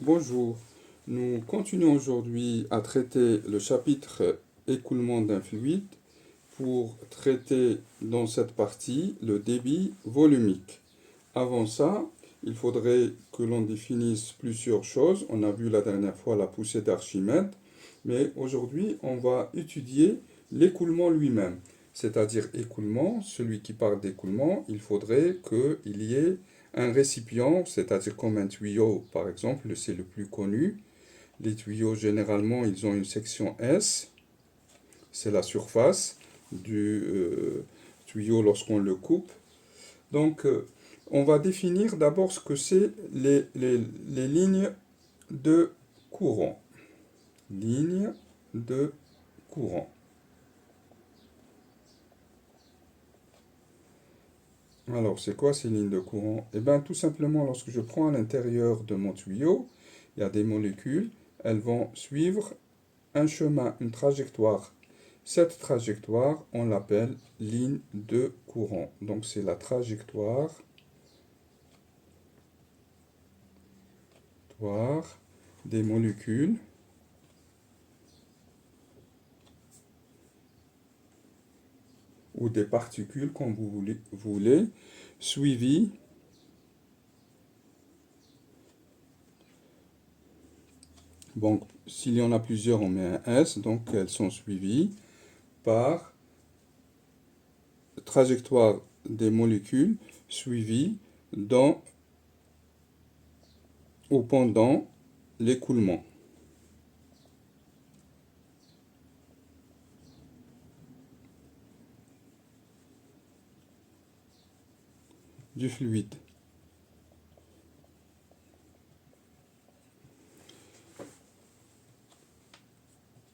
Bonjour, nous continuons aujourd'hui à traiter le chapitre écoulement d'un fluide pour traiter dans cette partie le débit volumique. Avant ça, il faudrait que l'on définisse plusieurs choses. On a vu la dernière fois la poussée d'Archimède, mais aujourd'hui on va étudier l'écoulement lui-même. C'est-à-dire écoulement, celui qui parle d'écoulement, il faudrait qu'il y ait un récipient, c'est-à-dire comme un tuyau par exemple, c'est le plus connu. Les tuyaux généralement ils ont une section S, c'est la surface du tuyau lorsqu'on le coupe. Donc on va définir d'abord ce que c'est les lignes de courant. Lignes de courant. Alors, c'est quoi ces lignes de courant? Eh bien, tout simplement, lorsque je prends à l'intérieur de mon tuyau, il y a des molécules, elles vont suivre un chemin, une trajectoire. Cette trajectoire, on l'appelle ligne de courant. Donc, c'est la trajectoire des molécules ou des particules, comme vous voulez, suivies donc, s'il y en a plusieurs, on met un S, donc elles sont suivies par trajectoire des molécules suivies dans ou pendant l'écoulement du fluide.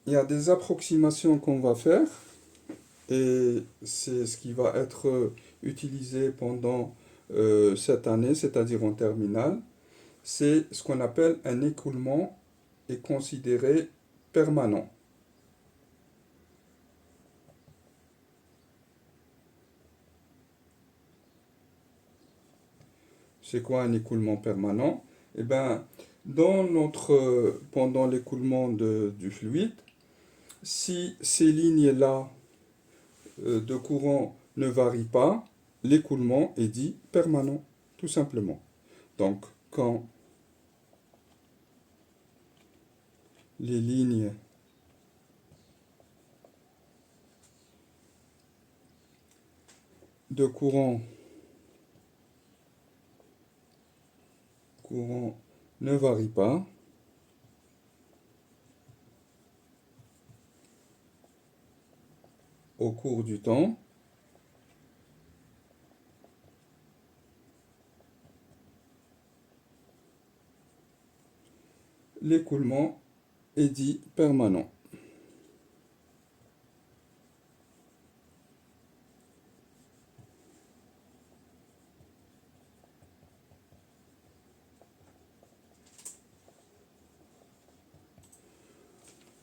Il y a des approximations qu'on va faire et c'est ce qui va être utilisé pendant cette année, c'est-à-dire en terminale. C'est ce qu'on appelle un écoulement est considéré permanent. C'est quoi un écoulement permanent? Eh bien, pendant l'écoulement du fluide, si ces lignes-là de courant ne varient pas, l'écoulement est dit permanent, tout simplement. Donc, quand les lignes de courant ne varient pas, au cours du temps, l'écoulement est dit permanent.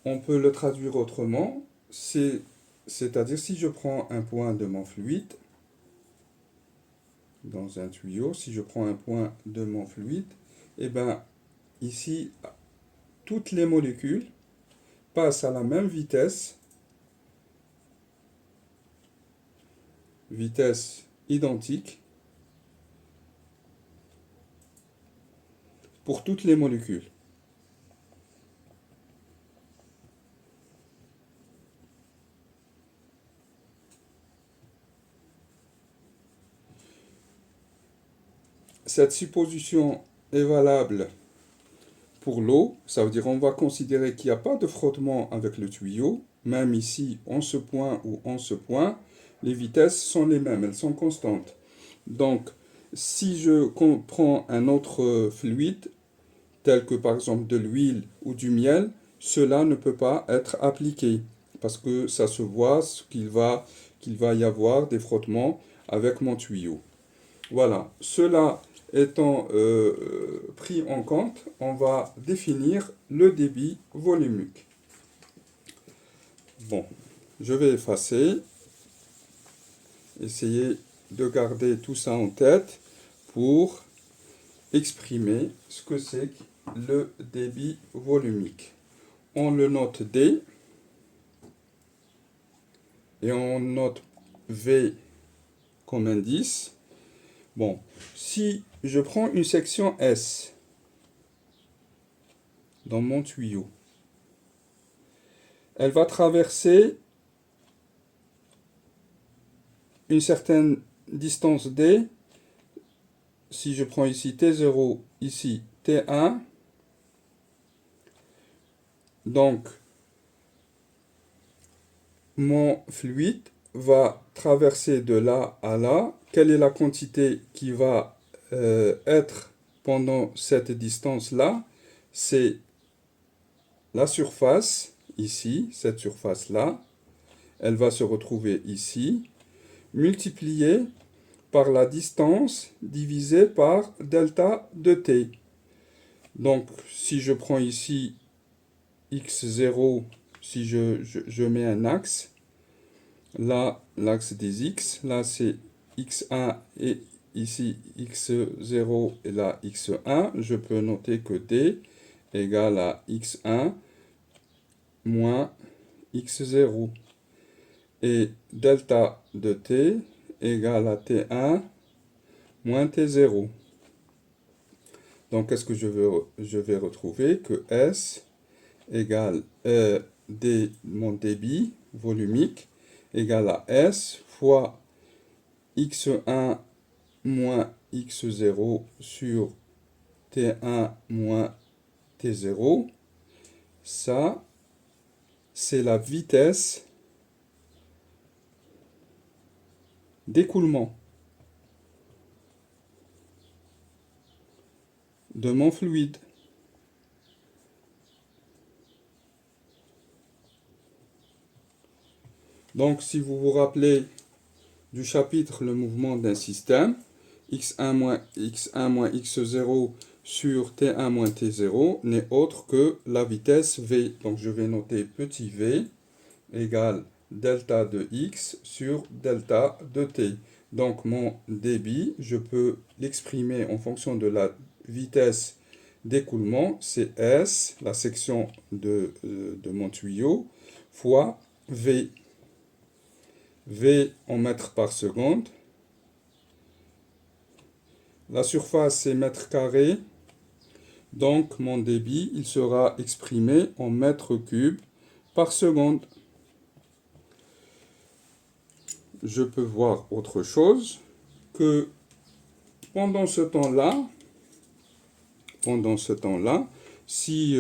On peut le traduire autrement, c'est-à-dire si je prends un point de mon fluide, dans un tuyau, si je prends un point de mon fluide, et bien ici, toutes les molécules passent à la même vitesse identique pour toutes les molécules. Cette supposition est valable pour l'eau, ça veut dire on va considérer qu'il n'y a pas de frottement avec le tuyau, même ici, en ce point ou en ce point, les vitesses sont les mêmes, elles sont constantes. Donc, si je prends un autre fluide, tel que par exemple de l'huile ou du miel, cela ne peut pas être appliqué, parce que ça se voit qu'il va y avoir des frottements avec mon tuyau. Voilà, cela étant pris en compte, on va définir le débit volumique. Bon, je vais effacer, essayer de garder tout ça en tête pour exprimer ce que c'est le débit volumique. On le note D et on note V comme indice. Bon, si je prends une section S dans mon tuyau, elle va traverser une certaine distance D. Si je prends ici T0, ici T1, donc mon fluide va traverser de là à là. Quelle est la quantité qui va être pendant cette distance-là? C'est la surface, ici, cette surface-là. Elle va se retrouver ici, multipliée par la distance divisée par delta de t. Donc, si je prends ici x0, si je mets un axe, là, l'axe des x, là c'est x1 et ici x0 et là x1, je peux noter que d égale à x1 moins x0. Et delta de t égale à t1 moins t0. Donc, qu'est-ce que je vais retrouver? Que S égale mon débit volumique égale à S fois x1 moins x0 sur t1 moins t0. Ça, c'est la vitesse d'écoulement de mon fluide. Donc, si vous vous rappelez du chapitre le mouvement d'un système, x1 moins x0 sur t1 moins t0 n'est autre que la vitesse v. Donc, je vais noter petit v égale delta de x sur delta de t. Donc, mon débit, je peux l'exprimer en fonction de la vitesse d'écoulement, c'est S, la section de mon tuyau, fois V. V en mètres par seconde. La surface, c'est mètres carrés. Donc, mon débit, il sera exprimé en mètres cubes par seconde. Je peux voir autre chose que pendant ce temps-là, si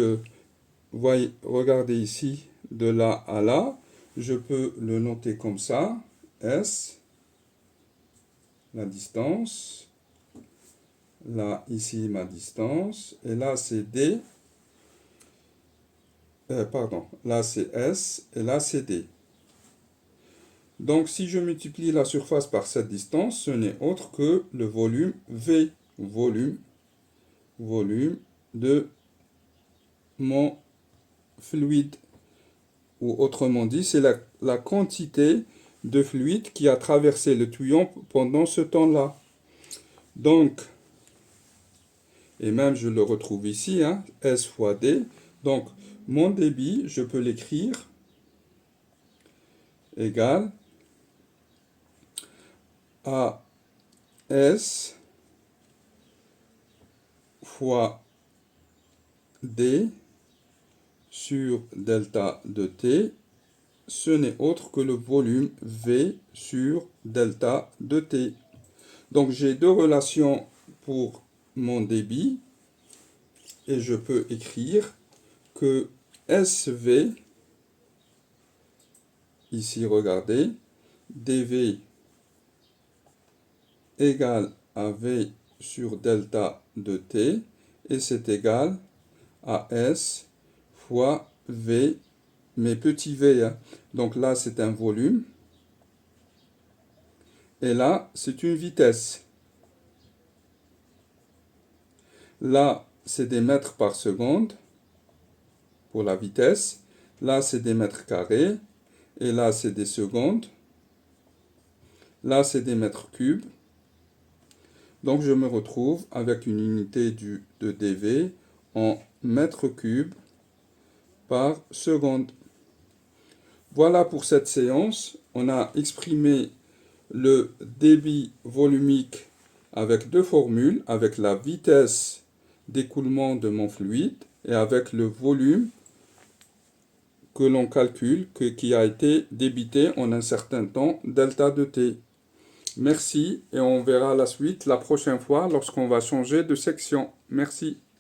voyez, regardez ici, de là à là, je peux le noter comme ça, S, la distance, là, ici, ma distance, et là, c'est D, pardon, là, c'est S, et là, c'est D. Donc, si je multiplie la surface par cette distance, ce n'est autre que le volume V, volume de mon fluide. Ou autrement dit, c'est la quantité de fluide qui a traversé le tuyau pendant ce temps-là. Donc, et même je le retrouve ici, hein, S fois D. Donc, mon débit, je peux l'écrire égal à S fois D sur delta de T. Ce n'est autre que le volume V sur delta de T. Donc, j'ai deux relations pour mon débit et je peux écrire que SV, ici regardez, dV égale à V sur delta de T et c'est égal à S fois V, mais petit v. Hein. Donc là, c'est un volume et là, c'est une vitesse. Là, c'est des mètres par seconde pour la vitesse. Là, c'est des mètres carrés. Et là, c'est des secondes. Là, c'est des mètres cubes. Donc, je me retrouve avec une unité de dV en mètres cubes par seconde. Voilà pour cette séance. On a exprimé le débit volumique avec deux formules, avec la vitesse d'écoulement de mon fluide et avec le volume que l'on calcule, qui a été débité en un certain temps, delta de t. Merci et on verra la suite la prochaine fois lorsqu'on va changer de section. Merci.